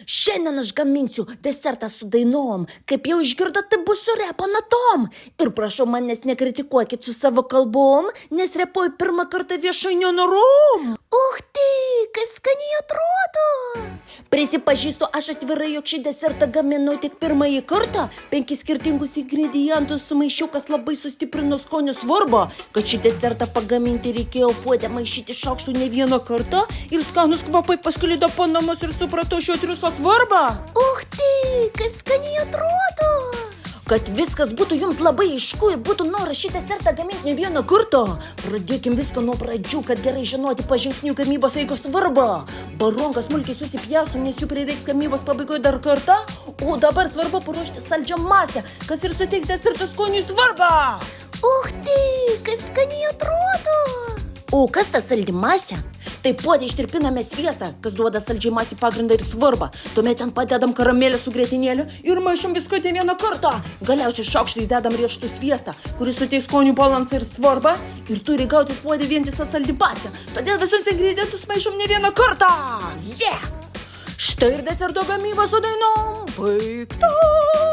Šiandien aš gaminsiu desertą su dainom. Kaip jau išgirdot, tai bus su repo natom. Ir prašau manęs nekritikuokit su savo kalbom, nes repuoju pirmą kartą viešai nenorom. Tai, kaip skaniai atrodo. Prisipažįstu, aš atvirai, jog šį desertą gaminau tik pirmąjį kartą. 5 skirtingus ingredientus sumaišiau, kas labai sustiprino skonio svarbą. Kad šį desertą pagaminti reikėjo puodę maišyti šaukštų ne vieną kartą ir skanus kvapai pasklido po namus ir supratau šio triuso svarbą. Tai, kaip skaniai atrodo. Kad viskas būtų jums labai aišku ir būtų noras šį desertą gaminti ne vieną kartą. Pradėkim viską nuo pradžių, kad gerai žinoti pažingsnių gamybos eigos svarbą. Baronką smulkiai susipjausiu, nes jų prireiks gamybos pabaigoje dar kartą. O dabar svarbu paruošti saldžią masę, kas ir suteiks deserto skoniui svarbą. Tai, kaip skaniai atrodo. O kas ta saldi masė? Tai puode ištirpiname sviestą, kas duoda saldžiai masį pagrindą ir svarbą. Tuomet ten padedam karamelę su grietinėliu ir maišom viską ne vieną kartą. Galiausiai šaukštais dedam riešutų sviestą, kuris suteiks skonių balansą ir svarbą ir turi gautis puode vientisą saldi masę. Todėl visus ingredientus maišom ne vieną kartą. Štai ir deserto gamyba su dainom baigta.